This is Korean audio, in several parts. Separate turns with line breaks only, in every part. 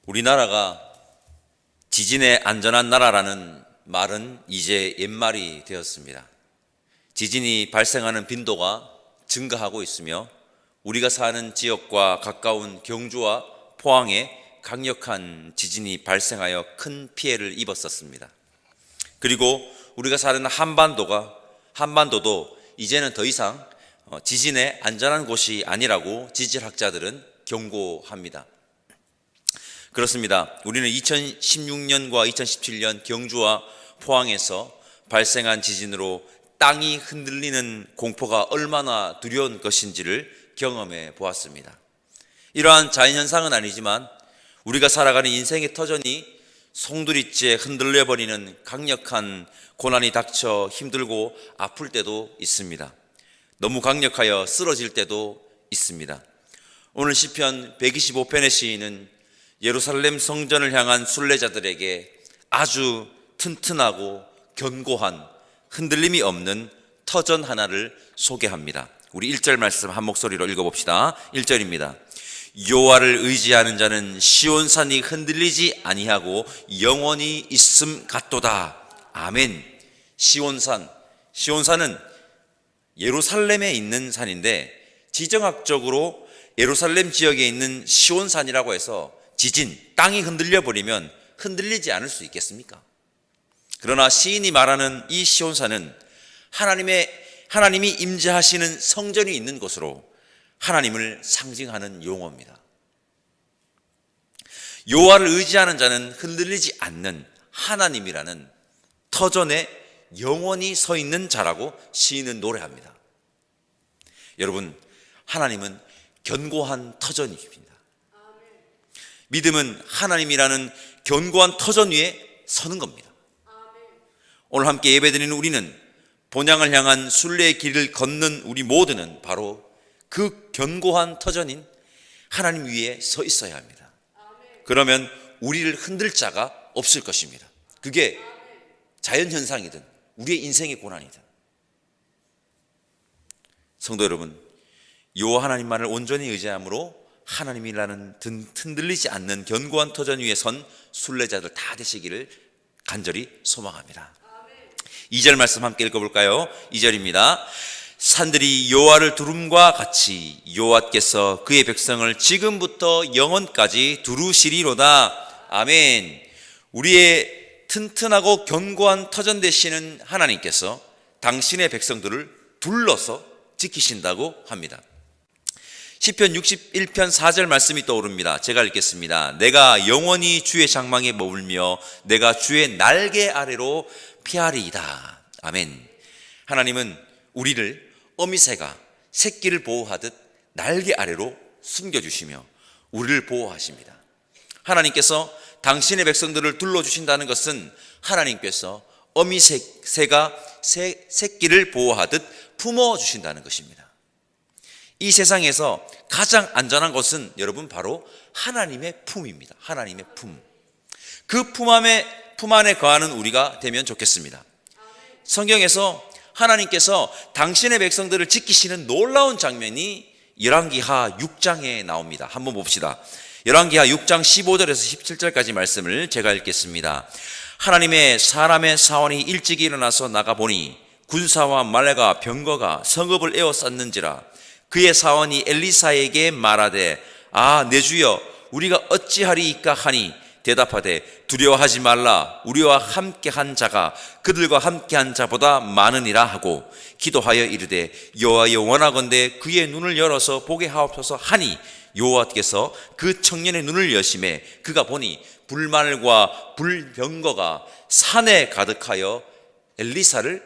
우리나라가 지진에 안전한 나라라는 말은 이제 옛말이 되었습니다. 지진이 발생하는 빈도가 증가하고 있으며 우리가 사는 지역과 가까운 경주와 포항에 강력한 지진이 발생하여 큰 피해를 입었었습니다. 그리고 우리가 사는 한반도도 이제는 더 이상 지진에 안전한 곳이 아니라고 지질학자들은 경고합니다. 그렇습니다. 우리는 2016년과 2017년 경주와 포항에서 발생한 지진으로 땅이 흔들리는 공포가 얼마나 두려운 것인지를 경험해 보았습니다. 이러한 자연현상은 아니지만 우리가 살아가는 인생의 터전이 송두리째 흔들려버리는 강력한 고난이 닥쳐 힘들고 아플 때도 있습니다. 너무 강력하여 쓰러질 때도 있습니다. 오늘 시편 125편의 시인은 예루살렘 성전을 향한 순례자들에게 아주 튼튼하고 견고한 흔들림이 없는 터전 하나를 소개합니다. 우리 1절 말씀 한 목소리로 읽어봅시다. 1절입니다. 여호와를 의지하는 자는 시온산이 흔들리지 아니하고 영원히 있음 같도다. 아멘. 시온산은 예루살렘에 있는 산인데 지정학적으로 예루살렘 지역에 있는 시온산이라고 해서 지진, 땅이 흔들려 버리면 흔들리지 않을 수 있겠습니까? 그러나 시인이 말하는 이 시온산은 하나님이 임재하시는 성전이 있는 곳으로 하나님을 상징하는 용어입니다. 여호와를 의지하는 자는 흔들리지 않는 하나님이라는 터전에 영원히 서 있는 자라고 시인은 노래합니다. 여러분, 하나님은 견고한 터전이십니다. 믿음은 하나님이라는 견고한 터전 위에 서는 겁니다. 오늘 함께 예배드리는 우리는 본향을 향한 순례의 길을 걷는 우리 모두는 바로 그 견고한 터전인 하나님 위에 서 있어야 합니다. 그러면 우리를 흔들 자가 없을 것입니다. 그게 자연현상이든 우리의 인생의 고난이든. 성도 여러분, 여호와 하나님만을 온전히 의지함으로 하나님이라는 흔들리지 않는 견고한 터전 위에 선 순례자들 다 되시기를 간절히 소망합니다. 2절 말씀 함께 읽어볼까요? 2절입니다. 산들이 여호와를 두름과 같이 여호와께서 그의 백성을 지금부터 영원까지 두루시리로다. 아멘. 우리의 튼튼하고 견고한 터전 되시는 하나님께서 당신의 백성들을 둘러서 지키신다고 합니다. 시편 61편 4절 말씀이 떠오릅니다. 제가 읽겠습니다. 내가 영원히 주의 장막에 머물며 내가 주의 날개 아래로 피하리이다. 아멘. 하나님은 우리를 어미새가 새끼를 보호하듯 날개 아래로 숨겨주시며 우리를 보호하십니다. 하나님께서 당신의 백성들을 둘러주신다는 것은 하나님께서 어미새가 새끼를 보호하듯 품어주신다는 것입니다. 이 세상에서 가장 안전한 것은 여러분 바로 하나님의 품입니다. 하나님의 품. 그 품 안에 거하는 우리가 되면 좋겠습니다. 성경에서 하나님께서 당신의 백성들을 지키시는 놀라운 장면이 열왕기하 6장에 나옵니다. 한번 봅시다. 열왕기하 6장 15절에서 17절까지 말씀을 제가 읽겠습니다. 하나님의 사람의 사원이 일찍 일어나서 나가보니 군사와 말과 병거가 성읍을 에워쌌는지라. 그의 사원이 엘리사에게 말하되 내 주여 우리가 어찌하리이까 하니 대답하되 두려워하지 말라. 우리와 함께한 자가 그들과 함께한 자보다 많으니라 하고 기도하여 이르되 여호와여 원하건대 그의 눈을 열어서 보게 하옵소서 하니 여호와께서 그 청년의 눈을 여심해 그가 보니 불말과 불병거가 산에 가득하여 엘리사를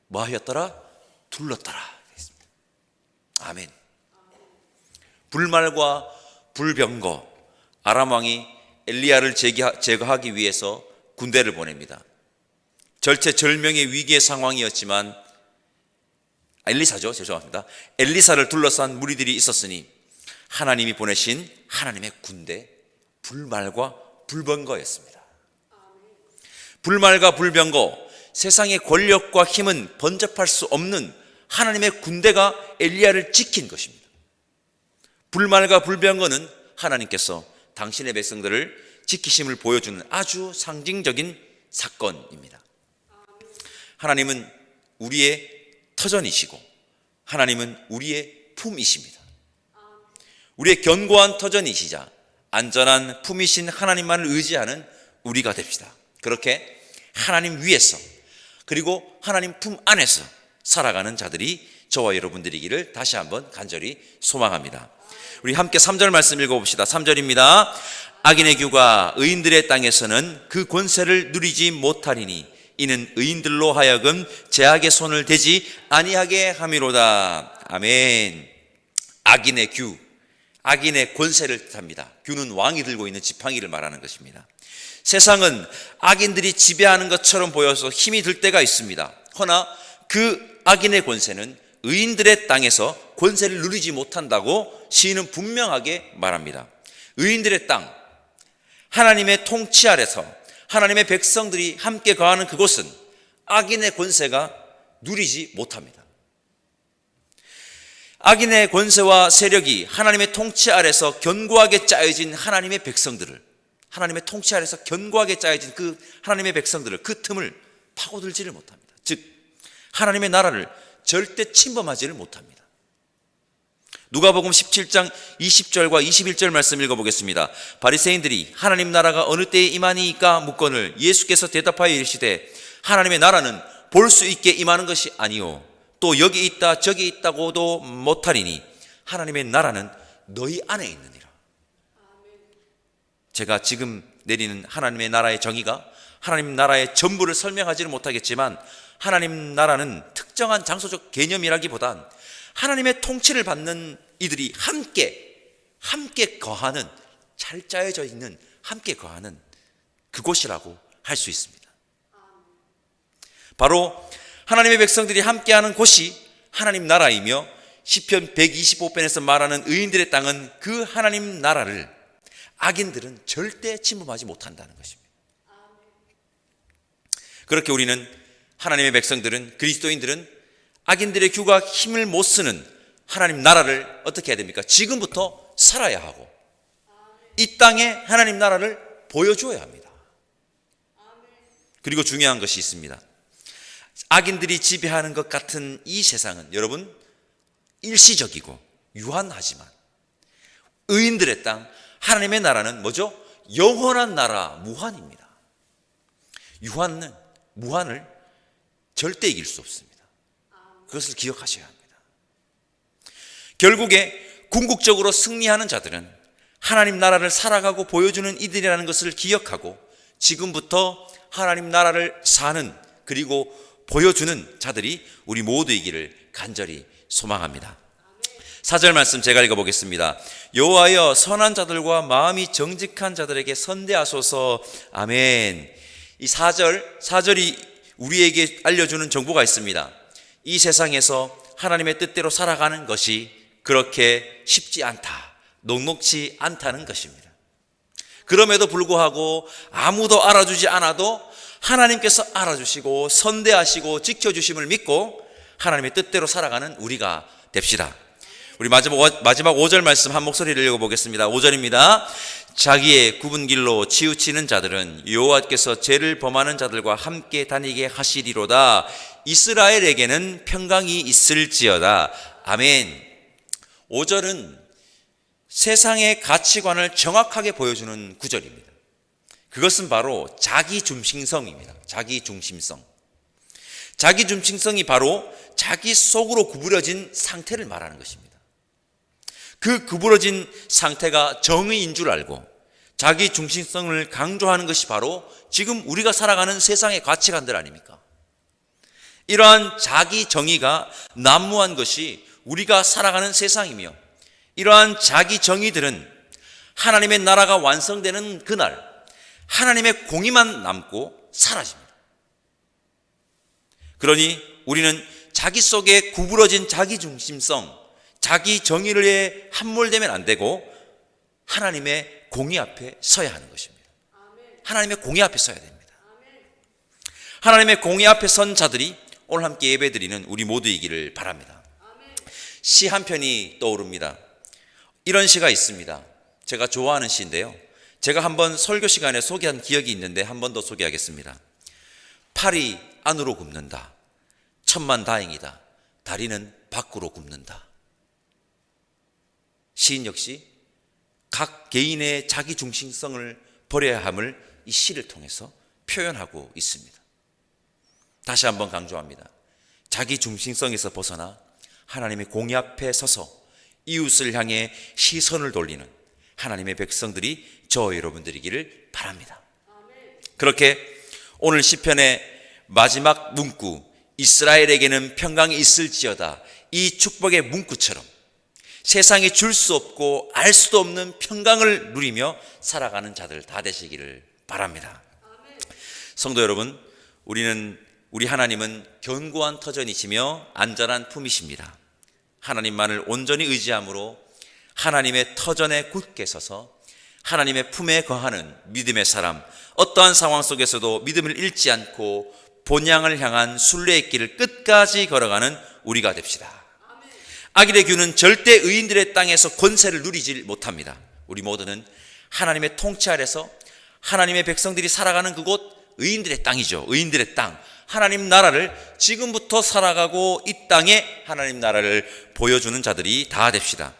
뭐하였더라? 둘렀더라. 아멘. 불말과 불병거, 아람 왕이 엘리야를 제거하기 위해서 군대를 보냅니다. 절체절명의 위기의 상황이었지만 엘리사를 둘러싼 무리들이 있었으니 하나님이 보내신 하나님의 군대 불말과 불병거였습니다. 불말과 불병거, 세상의 권력과 힘은 번잡할 수 없는 하나님의 군대가 엘리야를 지킨 것입니다. 불말과 불병거는 하나님께서 당신의 백성들을 지키심을 보여주는 아주 상징적인 사건입니다. 하나님은 우리의 터전이시고 하나님은 우리의 품이십니다. 우리의 견고한 터전이시자 안전한 품이신 하나님만을 의지하는 우리가 됩시다. 그렇게 하나님 위에서 그리고 하나님 품 안에서 살아가는 자들이 저와 여러분들이기를 다시 한번 간절히 소망합니다. 우리 함께 3절 말씀 읽어봅시다. 3절입니다. 악인의 규가 의인들의 땅에서는 그 권세를 누리지 못하리니 이는 의인들로 하여금 죄악의 손을 대지 아니하게 함이로다. 아멘. 악인의 규, 악인의 권세를 뜻합니다. 규는 왕이 들고 있는 지팡이를 말하는 것입니다. 세상은 악인들이 지배하는 것처럼 보여서 힘이 들 때가 있습니다. 허나 그 악인의 권세는 의인들의 땅에서 권세를 누리지 못한다고 시인은 분명하게 말합니다. 의인들의 땅, 하나님의 통치 아래서 하나님의 백성들이 함께 거하는 그곳은 악인의 권세가 누리지 못합니다. 악인의 권세와 세력이 하나님의 통치 아래서 견고하게 짜여진 하나님의 백성들을, 하나님의 통치 아래서 견고하게 짜여진 그 하나님의 백성들을, 그 틈을 파고들지를 못합니다. 즉 하나님의 나라를 절대 침범하지를 못합니다. 누가복음 17장 20절과 21절 말씀 읽어보겠습니다. 바리새인들이 하나님 나라가 어느 때에 임하니이까 묻거늘 예수께서 대답하여 이르시되 하나님의 나라는 볼 수 있게 임하는 것이 아니요 또 여기 있다 저기 있다고도 못하리니 하나님의 나라는 너희 안에 있느니라. 제가 지금 내리는 하나님의 나라의 정의가 하나님 나라의 전부를 설명하지는 못하겠지만 하나님 나라는 특정한 장소적 개념이라기보단 하나님의 통치를 받는 이들이 함께 거하는, 잘 짜여져 있는 함께 거하는 그곳이라고 할 수 있습니다. 바로 하나님의 백성들이 함께하는 곳이 하나님 나라이며 시편 125편에서 말하는 의인들의 땅은 그 하나님 나라를 악인들은 절대 침범하지 못한다는 것입니다. 그렇게 우리는 하나님의 백성들은, 그리스도인들은 악인들의 규가 힘을 못 쓰는 하나님 나라를 어떻게 해야 됩니까? 지금부터 살아야 하고 이 땅에 하나님 나라를 보여줘야 합니다. 그리고 중요한 것이 있습니다. 악인들이 지배하는 것 같은 이 세상은 여러분 일시적이고 유한하지만 의인들의 땅 하나님의 나라는 뭐죠? 영원한 나라, 무한입니다. 유한은 무한을 절대 이길 수 없습니다. 그것을 기억하셔야 합니다. 결국에 궁극적으로 승리하는 자들은 하나님 나라를 살아가고 보여주는 이들이라는 것을 기억하고 지금부터 하나님 나라를 사는 그리고 보여주는 자들이 우리 모두이기를 간절히 소망합니다. 4절 말씀 제가 읽어보겠습니다. 여호와여 선한 자들과 마음이 정직한 자들에게 선대하소서. 아멘. 이 4절이 우리에게 알려주는 정보가 있습니다. 이 세상에서 하나님의 뜻대로 살아가는 것이 그렇게 쉽지 않다, 녹록지 않다는 것입니다. 그럼에도 불구하고 아무도 알아주지 않아도 하나님께서 알아주시고 선대하시고 지켜주심을 믿고 하나님의 뜻대로 살아가는 우리가 됩시다. 우리 마지막 5절 말씀 한 목소리를 읽어보겠습니다. 5절입니다. 자기의 굽은 길로 치우치는 자들은 여호와께서 죄를 범하는 자들과 함께 다니게 하시리로다. 이스라엘에게는 평강이 있을지어다. 아멘. 5절은 세상의 가치관을 정확하게 보여주는 구절입니다. 그것은 바로 자기중심성입니다. 자기중심성. 자기중심성이 바로 자기 속으로 구부러진 상태를 말하는 것입니다. 그 구부러진 상태가 정의인 줄 알고 자기중심성을 강조하는 것이 바로 지금 우리가 살아가는 세상의 가치관들 아닙니까? 이러한 자기 정의가 난무한 것이 우리가 살아가는 세상이며 이러한 자기 정의들은 하나님의 나라가 완성되는 그날 하나님의 공의만 남고 사라집니다. 그러니 우리는 자기 속에 구부러진 자기중심성, 자기 정의에 함몰되면 안 되고 하나님의 공의 앞에 서야 하는 것입니다. 하나님의 공의 앞에 서야 됩니다. 하나님의 공의 앞에 선 자들이 오늘 함께 예배드리는 우리 모두이기를 바랍니다. 시 한 편이 떠오릅니다. 이런 시가 있습니다. 제가 좋아하는 시인데요. 제가 한번 설교 시간에 소개한 기억이 있는데 한 번 더 소개하겠습니다. 팔이 안으로 굽는다. 천만다행이다. 다리는 밖으로 굽는다. 시인 역시 각 개인의 자기 중심성을 버려야 함을 이 시를 통해서 표현하고 있습니다. 다시 한번 강조합니다. 자기 중심성에서 벗어나 하나님의 공의 앞에 서서 이웃을 향해 시선을 돌리는 하나님의 백성들이 저 여러분들이기를 바랍니다. 그렇게 오늘 시편의 마지막 문구, 이스라엘에게는 평강이 있을지어다, 이 축복의 문구처럼 세상에 줄 수 없고 알 수도 없는 평강을 누리며 살아가는 자들 다 되시기를 바랍니다. 성도 여러분, 우리 하나님은 견고한 터전이시며 안전한 품이십니다. 하나님만을 온전히 의지함으로 하나님의 터전에 굳게 서서 하나님의 품에 거하는 믿음의 사람, 어떠한 상황 속에서도 믿음을 잃지 않고 본향을 향한 순례의 길을 끝까지 걸어가는 우리가 됩시다. 악인의 규는 절대 의인들의 땅에서 권세를 누리지 못합니다. 우리 모두는 하나님의 통치 아래서 하나님의 백성들이 살아가는 그곳 의인들의 땅이죠. 의인들의 땅, 하나님 나라를 지금부터 살아가고 이 땅에 하나님 나라를 보여주는 자들이 다 됩시다.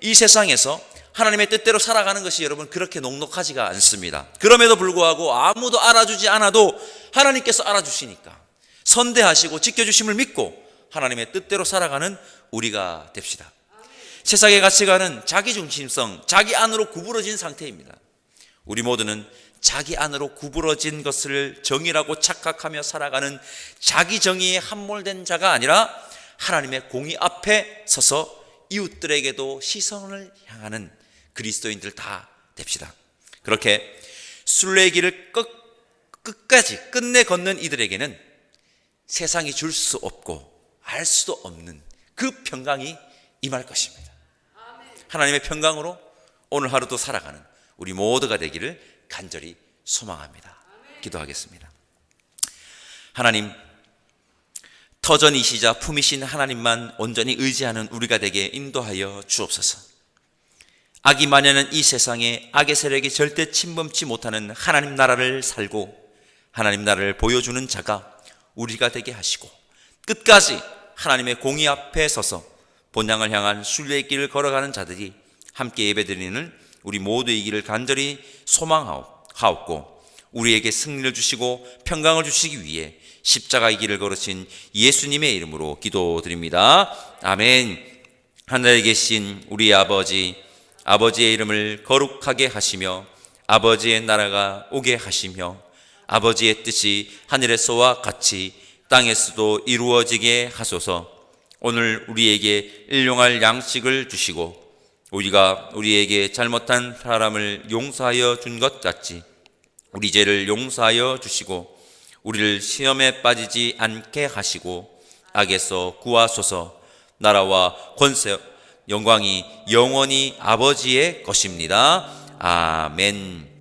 이 세상에서 하나님의 뜻대로 살아가는 것이 여러분 그렇게 녹록하지가 않습니다. 그럼에도 불구하고 아무도 알아주지 않아도 하나님께서 알아주시니까 선대하시고 지켜주심을 믿고 하나님의 뜻대로 살아가는 우리가 됩시다. 세상의 가치관은 자기중심성, 자기 안으로 구부러진 상태입니다. 우리 모두는 자기 안으로 구부러진 것을 정의라고 착각하며 살아가는 자기 정의에 함몰된 자가 아니라 하나님의 공의 앞에 서서 이웃들에게도 시선을 향하는 그리스도인들 다 됩시다. 그렇게 순례의 길을 끝까지 끝내 걷는 이들에게는 세상이 줄 수 없고 알 수도 없는 그 평강이 임할 것입니다. 하나님의 평강으로 오늘 하루도 살아가는 우리 모두가 되기를 간절히 소망합니다. 기도하겠습니다. 하나님, 터전이시자 품이신 하나님만 온전히 의지하는 우리가 되게 인도하여 주옵소서. 악이 만연한 이 세상에 악의 세력이 절대 침범치 못하는 하나님 나라를 살고 하나님 나라를 보여주는 자가 우리가 되게 하시고 끝까지 하나님의 공의 앞에 서서 본향을 향한 순례의 길을 걸어가는 자들이 함께 예배드리는 우리 모두의 길을 간절히 소망하옵고 우리에게 승리를 주시고 평강을 주시기 위해 십자가의 길을 걸으신 예수님의 이름으로 기도드립니다. 아멘. 하늘에 계신 우리 아버지의 이름을 거룩하게 하시며 아버지의 나라가 오게 하시며 아버지의 뜻이 하늘에서와 같이 땅에서도 이루어지게 하소서. 오늘 우리에게 일용할 양식을 주시고 우리가 우리에게 잘못한 사람을 용서하여 준 것 같이 우리 죄를 용서하여 주시고 우리를 시험에 빠지지 않게 하시고 악에서 구하소서. 나라와 권세 영광이 영원히 아버지의 것입니다. 아멘.